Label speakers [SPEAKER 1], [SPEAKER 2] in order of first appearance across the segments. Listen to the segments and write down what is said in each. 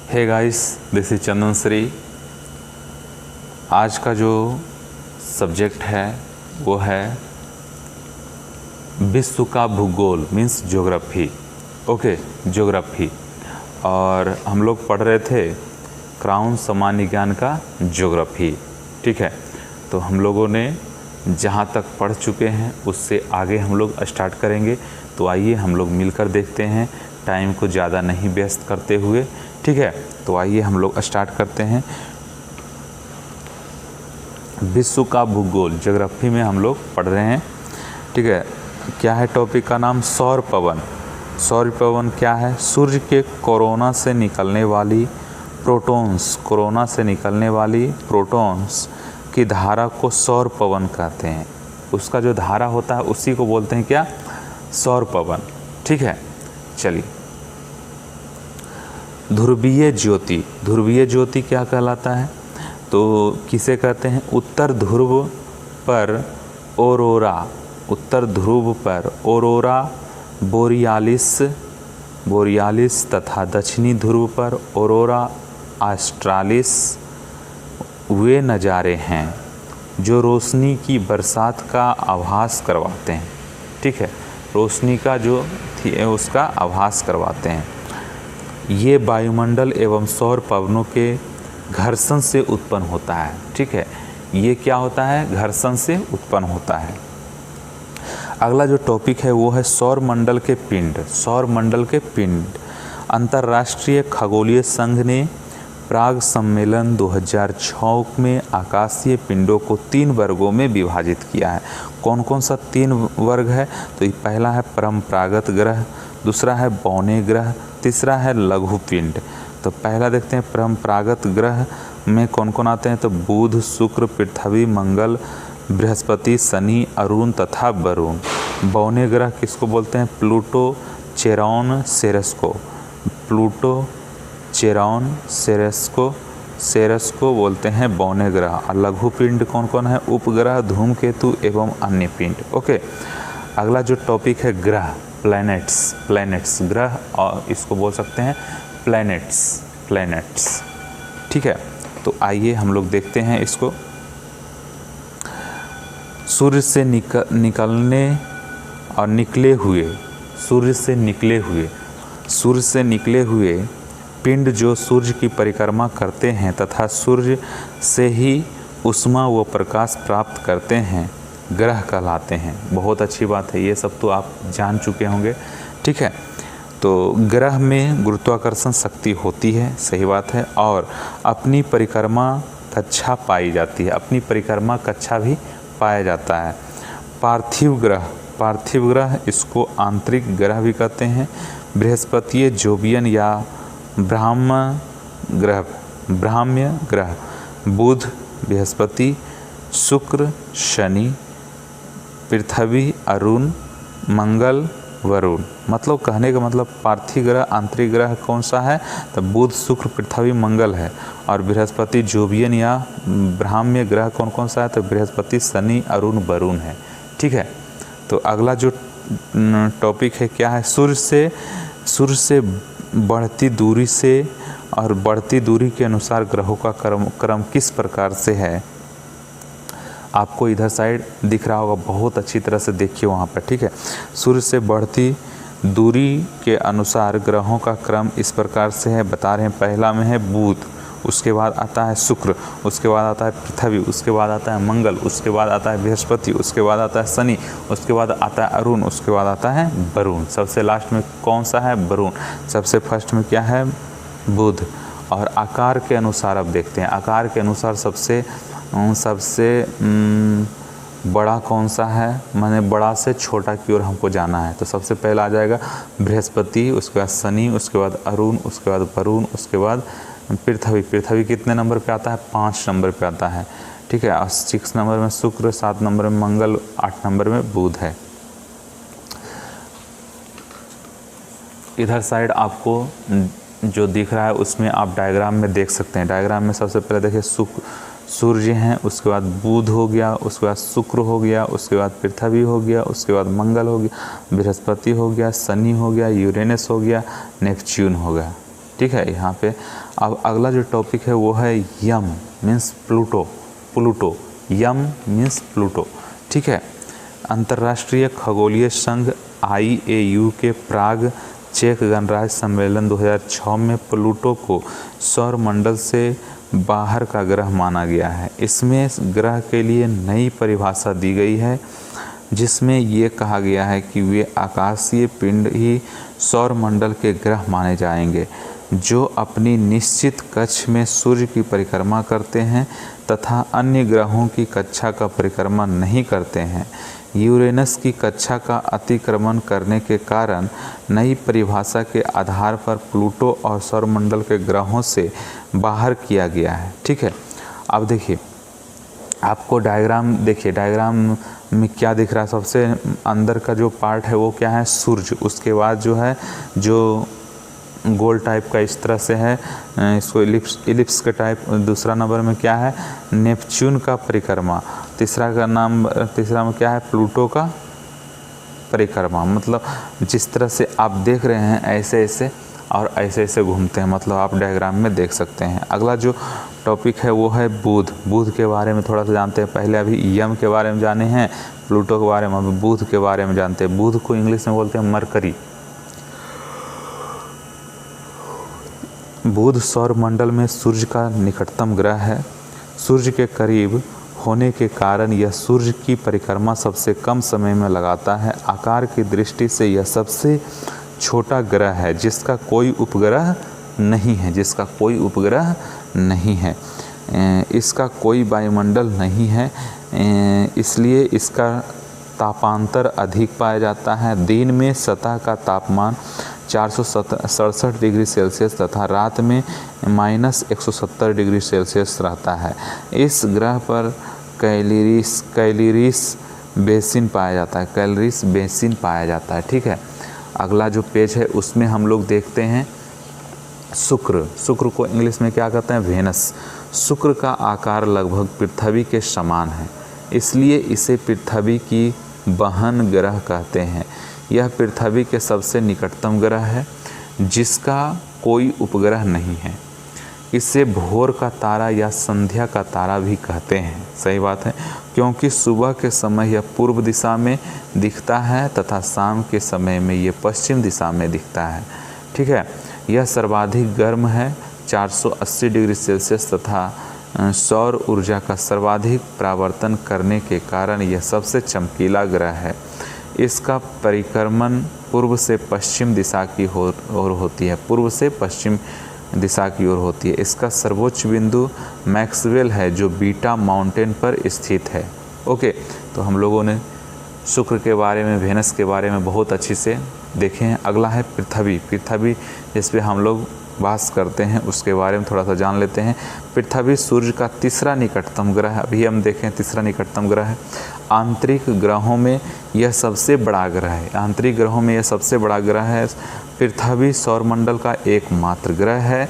[SPEAKER 1] Hey guys, this is चंदन श्री। आज का जो सब्जेक्ट है वो है विश्व का भूगोल मीन्स ज्योग्राफी। Okay, geography. और हम लोग पढ़ रहे थे क्राउन सामान्य ज्ञान का ज्योग्राफी। ठीक है, तो हम लोगों ने जहाँ तक पढ़ चुके हैं उससे आगे हम लोग स्टार्ट करेंगे। तो आइए हम लोग मिलकर देखते हैं, टाइम को ज़्यादा नहीं व्यस्त करते हुए। ठीक है, तो आइए हम लोग स्टार्ट करते हैं। विश्व का भूगोल ज्योग्राफी में हम लोग पढ़ रहे हैं। ठीक है, क्या है टॉपिक का नाम? सौर पवन। सौर पवन क्या है? सूर्य के कोरोना से निकलने वाली प्रोटॉन्स की धारा को सौर पवन कहते हैं। उसका जो धारा होता है उसी को बोलते हैं क्या? सौर पवन। ठीक है, चलिए। ध्रुवीय ज्योति। ध्रुवीय ज्योति क्या कहलाता है? तो किसे कहते हैं? उत्तर ध्रुव पर ओरोरा बोरियालिस तथा दक्षिणी ध्रुव पर ओरोरा ऑस्ट्रालिस वे नज़ारे हैं जो रोशनी की बरसात का आभास करवाते हैं। ठीक है, रोशनी का जो उसका आभास करवाते हैं। ये वायुमंडल एवं सौर पवनों के घर्षण से उत्पन्न होता है। ठीक है, ये क्या होता है? घर्षण से उत्पन्न होता है। अगला जो टॉपिक है वो है सौर मंडल के पिंड। सौर मंडल के पिंड। अंतर्राष्ट्रीय खगोलीय संघ ने प्राग सम्मेलन 2006 में आकाशीय पिंडों को 3 वर्गों में विभाजित किया है। कौन कौन सा 3 वर्ग है? तो ये पहला है परंपरागत ग्रह, दूसरा है बौने ग्रह, तीसरा है लघु पिंड। तो पहला देखते हैं परंपरागत ग्रह में कौन कौन आते हैं। तो बुध, शुक्र, पृथ्वी, मंगल, बृहस्पति, शनि, अरुण तथा वरुण। बौने ग्रह किसको बोलते हैं? प्लूटो, चेरॉन, सेरेस को बोलते हैं बौने ग्रह। और लघु पिंड कौन कौन है? उपग्रह, धूमकेतु एवं अन्य पिंड। ओके, अगला जो टॉपिक है ग्रह, प्लैनेट्स ग्रह, और इसको बोल सकते हैं प्लैनेट्स। ठीक है, तो आइए हम लोग देखते हैं इसको। सूर्य से निकले हुए पिंड जो सूर्य की परिक्रमा करते हैं तथा सूर्य से ही ऊष्मा व प्रकाश प्राप्त करते हैं, ग्रह कहलाते हैं। बहुत अच्छी बात है, ये सब तो आप जान चुके होंगे। ठीक है, तो ग्रह में गुरुत्वाकर्षण शक्ति होती है, सही बात है, और अपनी परिक्रमा कक्षा पाई जाती है, अपनी परिक्रमा कक्षा भी पाया जाता है। पार्थिव ग्रह इसको आंतरिक ग्रह भी कहते हैं। बृहस्पति, जोवियन या ब्राह्म्य ग्रह, बुध, बृहस्पति, शुक्र, शनि, पृथ्वी, अरुण, मंगल, वरुण। मतलब कहने का मतलब पार्थिव ग्रह आंतरिक ग्रह कौन सा है? तो बुध, शुक्र, पृथ्वी, मंगल है। और बृहस्पति, जोवियन या ब्राह्म्य ग्रह कौन कौन सा है? तो बृहस्पति, शनि, अरुण, वरुण है। ठीक है, तो अगला जो टॉपिक है क्या है? सूर्य से बढ़ती दूरी से और बढ़ती दूरी के अनुसार ग्रहों का क्रम किस प्रकार से है? आपको इधर साइड दिख रहा होगा, बहुत अच्छी तरह से देखिए वहाँ पर। ठीक है, सूर्य से बढ़ती दूरी के अनुसार ग्रहों का क्रम इस प्रकार से है, बता रहे हैं। पहला में है बुध, उसके बाद आता है शुक्र, उसके बाद आता है पृथ्वी, उसके बाद आता है मंगल, उसके बाद आता है बृहस्पति, उसके बाद आता है शनि, उसके बाद आता है अरुण, उसके बाद आता है वरुण। सबसे लास्ट में कौन सा है? वरुण। सबसे फर्स्ट में क्या है? बुध। और आकार के अनुसार अब देखते हैं, आकार के अनुसार सबसे बड़ा कौन सा है? माने बड़ा से छोटा की ओर हमको जाना है। तो सबसे पहला आ जाएगा बृहस्पति, उसके बाद शनि, उसके बाद अरुण, उसके बाद वरुण, उसके बाद पृथ्वी कितने नंबर पे आता है? 5 नंबर पे आता है। ठीक है, और 6 नंबर में शुक्र, 7 नंबर में मंगल, 8 नंबर में बुध है। इधर साइड आपको जो दिख रहा है उसमें आप डायग्राम में देख सकते हैं। डायग्राम में सबसे पहले देखिए सूर्य हैं, उसके बाद बुध हो गया, उसके बाद शुक्र हो गया, उसके बाद पृथ्वी हो गया, उसके बाद मंगल हो गया, बृहस्पति हो गया, शनि हो गया, यूरेनस हो गया, नेपच्यून हो गया। ठीक है यहाँ पे। अब अगला जो टॉपिक है वो है यम मीन्स प्लूटो, प्लूटो, यम मीन्स प्लूटो, ठीक है। अंतर्राष्ट्रीय खगोलीय संघ IAU के प्राग चेक गणराज्य सम्मेलन 2006 में प्लूटो को सौर मंडल से बाहर का ग्रह माना गया है। इसमें ग्रह के लिए नई परिभाषा दी गई है, जिसमें ये कहा गया है कि वे आकाशीय पिंड ही सौर मंडल के ग्रह माने जाएंगे, जो अपनी निश्चित कक्ष में सूर्य की परिक्रमा करते हैं तथा अन्य ग्रहों की कक्षा का परिक्रमा नहीं करते हैं। यूरेनस की कक्षा का अतिक्रमण करने के कारण नई परिभाषा के आधार पर प्लूटो और सौरमंडल के ग्रहों से बाहर किया गया है, ठीक है। अब देखिए आपको डायग्राम, देखिए डायग्राम में क्या दिख रहा है, सबसे अंदर का जो पार्ट है वो क्या है, सूर्य, उसके बाद जो है जो गोल टाइप का इस तरह से है, इसको इलिप्स के टाइप। दूसरा नंबर में क्या है, नेपच्यून का परिक्रमा। तीसरा में क्या है, प्लूटो का परिक्रमा। मतलब जिस तरह से आप देख रहे हैं ऐसे ऐसे और ऐसे ऐसे घूमते हैं, मतलब आप डायग्राम में देख सकते हैं। अगला जो टॉपिक है वो है बुध। बुध के बारे में थोड़ा सा जानते हैं। पहले अभी यम के बारे में जाने हैं, प्लूटो के बारे में, अभी बुध के बारे में जानते हैं। बुध को इंग्लिश में बोलते हैं मरकरी। बुध सौर मंडल में सूर्य का निकटतम ग्रह है। सूर्य के करीब होने के कारण यह सूर्य की परिक्रमा सबसे कम समय में लगाता है। आकार की दृष्टि से यह सबसे छोटा ग्रह है जिसका कोई उपग्रह नहीं है, जिसका कोई उपग्रह नहीं है। इसका कोई वायुमंडल नहीं है, इसलिए इसका तापांतर अधिक पाया जाता है। दिन में सतह का तापमान 467 डिग्री सेल्सियस तथा रात में -170 डिग्री सेल्सियस रहता है। इस ग्रह पर कैलिरिस बेसिन पाया जाता है, कैलिरिस बेसिन पाया जाता है, ठीक है। अगला जो पेज है उसमें हम लोग देखते हैं शुक्र। शुक्र को इंग्लिश में क्या कहते हैं, वेनस। शुक्र का आकार लगभग पृथ्वी के समान है, इसलिए इसे पृथ्वी की बहन ग्रह कहते हैं। यह पृथ्वी के सबसे निकटतम ग्रह है जिसका कोई उपग्रह नहीं है। इसे भोर का तारा या संध्या का तारा भी कहते हैं, सही बात है, क्योंकि सुबह के समय यह पूर्व दिशा में दिखता है तथा शाम के समय में यह पश्चिम दिशा में दिखता है, ठीक है। यह सर्वाधिक गर्म है 480 डिग्री सेल्सियस तथा सौर ऊर्जा का सर्वाधिक परावर्तन करने के कारण यह सबसे चमकीला ग्रह है। इसका परिक्रमण पूर्व से पश्चिम दिशा की ओर होती है, पूर्व से पश्चिम दिशा की ओर होती है। इसका सर्वोच्च बिंदु मैक्सवेल है जो बीटा माउंटेन पर स्थित है। ओके, तो हम लोगों ने शुक्र के बारे में, वेनस के बारे में बहुत अच्छी से देखे हैं। अगला है पृथ्वी। पृथ्वी जिस पे हम लोग वास करते हैं उसके बारे में थोड़ा सा जान लेते हैं। पृथ्वी सूर्य का तीसरा निकटतम ग्रह है। अभी हम देखें तीसरा निकटतम ग्रह है। आंतरिक ग्रहों में यह सबसे बड़ा ग्रह है। आंतरिक ग्रहों में यह सबसे बड़ा ग्रह है। पृथ्वी सौरमंडल का एकमात्र ग्रह है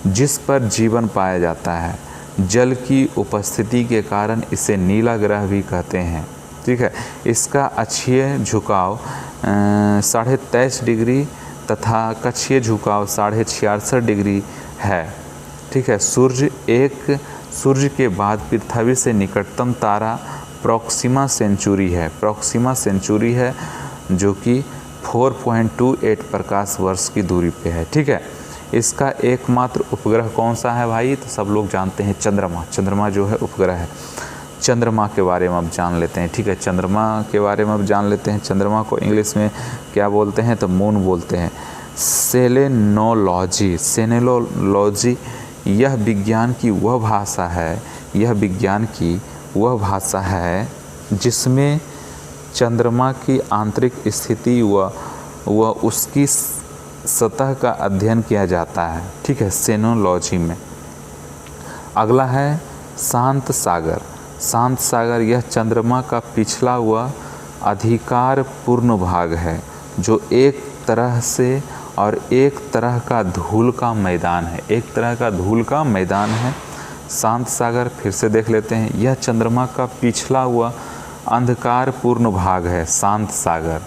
[SPEAKER 1] जिस पर जीवन पाया जाता है। जल की उपस्थिति के कारण इसे नीला ग्रह भी कहते हैं, ठीक है। इसका अक्षीय झुकाव 23.5 डिग्री तथा कक्षीय झुकाव 66.5 डिग्री है, ठीक है। सूर्य के बाद पृथ्वी से निकटतम तारा प्रॉक्सिमा सेंचुरी है। प्रॉक्सिमा सेंचुरी है जो कि 4.28 प्रकाश वर्ष की दूरी पे है, ठीक है। इसका एकमात्र उपग्रह कौन सा है भाई, तो सब लोग जानते हैं चंद्रमा। चंद्रमा जो है उपग्रह है। चंद्रमा के बारे में अब जान लेते हैं, ठीक है। चंद्रमा के बारे में अब जान लेते हैं। चंद्रमा को इंग्लिश में क्या बोलते हैं, तो मून बोलते हैं। सेलेनोलॉजी, सेनेलोलॉजी यह विज्ञान की वह भाषा है, यह विज्ञान की वह भाषा है जिसमें चंद्रमा की आंतरिक स्थिति व उसकी सतह का अध्ययन किया जाता है, ठीक है, सेनोलॉजी में। अगला है शांत सागर। शांत सागर यह चंद्रमा का पिछला हुआ अधिकार पूर्ण भाग है जो एक तरह से और एक तरह का धूल का मैदान है, एक तरह का धूल का मैदान है शांत सागर। फिर से देख लेते हैं, यह चंद्रमा का पिछला हुआ अंधकार पूर्ण भाग है शांत सागर,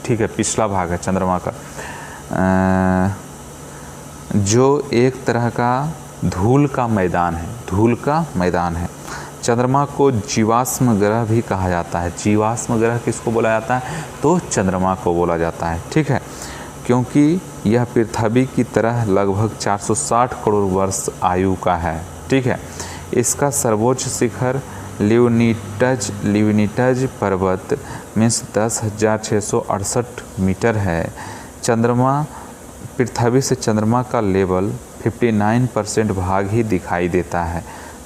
[SPEAKER 1] ठीक है, पिछला भाग है चंद्रमा का। जो एक तरह का धूल का मैदान है, धूल का मैदान है। चंद्रमा को जीवाश्म ग्रह भी कहा जाता है। जीवाश्म ग्रह किसको बोला जाता है? तो चंद्रमा को बोला जाता है, ठीक है, क्योंकि यह पृथ्वी की तरह लगभग 460 करोड़ वर्ष आयु का है, ठीक है। इसका सर्वोच्च शिखर ल्यूनिटज पर्वत मीन्स 10,668 मीटर है। चंद्रमा पृथ्वी से चंद्रमा का लेवल 59% भाग ही दिखाई देता है,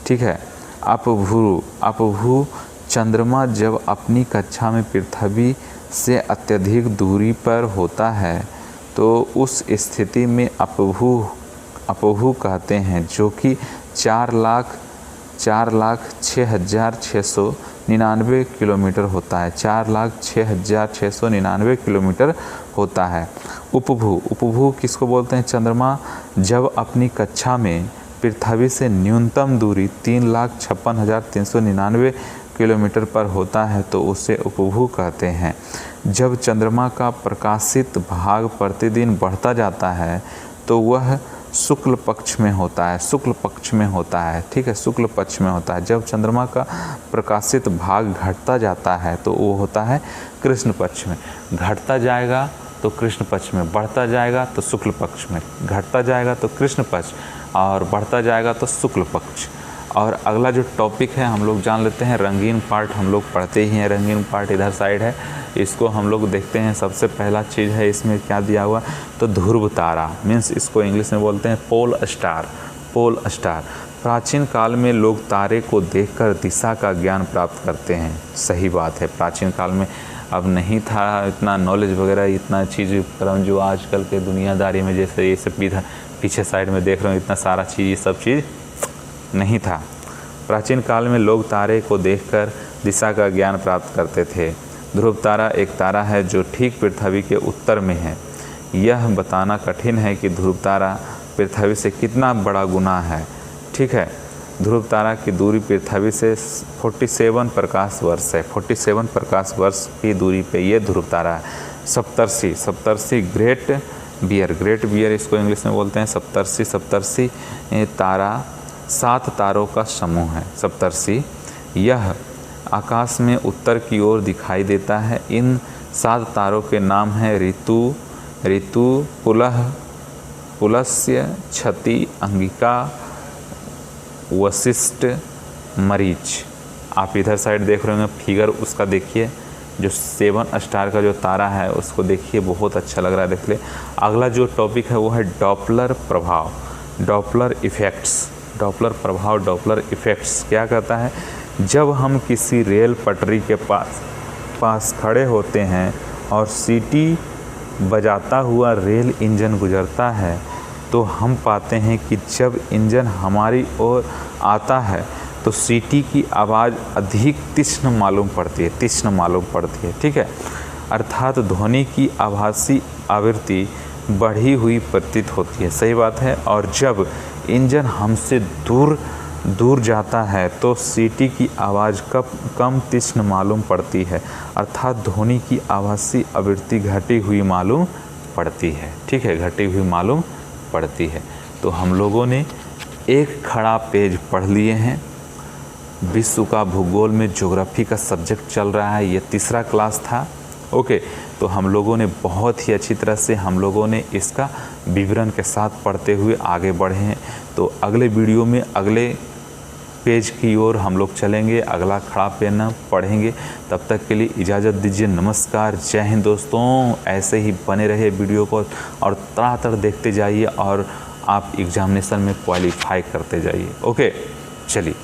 [SPEAKER 1] ठीक है। अपभ्रू चंद्रमा जब अपनी कक्षा में पृथ्वी से अत्यधिक दूरी पर होता है तो उस स्थिति में अपभ्रू कहते हैं, जो कि 4,06,699 किलोमीटर होता है। 4,06,699 किलोमीटर होता है। उपभ्रू किसको बोलते हैं? चंद्रमा जब अपनी कक्षा में पृथ्वी से न्यूनतम दूरी 3,56,399 किलोमीटर पर होता है तो उसे उपभ्रू कहते हैं। जब चंद्रमा का प्रकाशित भाग प्रतिदिन बढ़ता जाता है तो वह शुक्ल पक्ष में होता है, शुक्ल पक्ष में होता है, ठीक है, शुक्ल पक्ष में होता है। जब चंद्रमा का प्रकाशित भाग घटता जाता है तो वो होता है कृष्ण पक्ष में। घटता जाएगा तो कृष्ण पक्ष में, बढ़ता जाएगा तो शुक्ल पक्ष में, घटता जाएगा तो कृष्ण पक्ष और बढ़ता जाएगा तो शुक्ल पक्ष। और अगला जो टॉपिक है हम लोग जान लेते हैं। रंगीन पार्ट हम लोग पढ़ते ही हैं, रंगीन पार्ट इधर साइड है, इसको हम लोग देखते हैं। सबसे पहला चीज़ है इसमें क्या दिया हुआ, तो ध्रुव तारा मीन्स इसको इंग्लिश में बोलते हैं पोल स्टार। Pole star. प्राचीन काल में लोग तारे को देखकर दिशा का ज्ञान प्राप्त करते हैं। सही बात है, प्राचीन काल में अब नहीं था इतना नॉलेज वगैरह, इतना चीज़ उपकरण जो आजकल के दुनियादारी में, जैसे ये सब इधर पीछे साइड में देख रहे हो, इतना सारा चीज़, ये सब चीज़ नहीं था। प्राचीन काल में लोग तारे को देखकर दिशा का ज्ञान प्राप्त करते थे। ध्रुव तारा एक तारा है जो ठीक पृथ्वी के उत्तर में है। यह बताना कठिन है कि ध्रुव तारा पृथ्वी से कितना बड़ा गुना है, ठीक है। ध्रुव तारा की दूरी पृथ्वी से 47 प्रकाश वर्ष है। 47 प्रकाश वर्ष की दूरी पे ये ध्रुव तारा है। सप्तर्षि ग्रेट बियर इसको इंग्लिश में बोलते हैं। सप्तर्षि तारा 7 तारों का समूह है। सप्तर्षि यह आकाश में उत्तर की ओर दिखाई देता है। इन 7 तारों के नाम हैं ऋतु, पुलस्त्य, क्षति, अंगिका, वशिष्ठ, मरीच। आप इधर साइड देख रहे होंगे फिगर, उसका देखिए, जो 7 स्टार का जो तारा है उसको देखिए, बहुत अच्छा लग रहा है देखिए। अगला जो टॉपिक है वो है डॉपलर प्रभाव, डॉपलर इफ़ेक्ट्स। डॉपलर प्रभाव, डॉपलर इफ़ेक्ट्स क्या कहता है? जब हम किसी रेल पटरी के पास खड़े होते हैं और सीटी बजाता हुआ रेल इंजन गुजरता है तो हम पाते हैं कि जब इंजन हमारी ओर आता है तो सीटी की आवाज़ अधिक तीक्ष्ण मालूम पड़ती है, ठीक है। अर्थात ध्वनि की आभासी आवृत्ति बढ़ी हुई प्रतीत होती है। सही बात है। और जब इंजन हमसे दूर जाता है तो सीटी की आवाज़ कम तीक्ष्ण मालूम पड़ती है, अर्थात ध्वनि की आभासी आवृत्ति घटी हुई मालूम पड़ती है, ठीक है, घटी हुई मालूम पड़ती है। तो हम लोगों ने एक खड़ा पेज पढ़ लिए हैं। विश्व का भूगोल में ज्योग्राफी का सब्जेक्ट चल रहा है, ये 3रा क्लास था, ओके। तो हम लोगों ने बहुत ही अच्छी तरह से हम लोगों ने इसका विवरण के साथ पढ़ते हुए आगे बढ़े हैं। तो अगले वीडियो में अगले पेज की ओर हम लोग चलेंगे, अगला खड़ा पेन पढ़ेंगे। तब तक के लिए इजाज़त दीजिए। नमस्कार, जय हिंद दोस्तों। ऐसे ही बने रहे वीडियो को और तरह देखते जाइए और आप एग्जामिनेशन में क्वालिफाई करते जाइए, ओके। चलिए।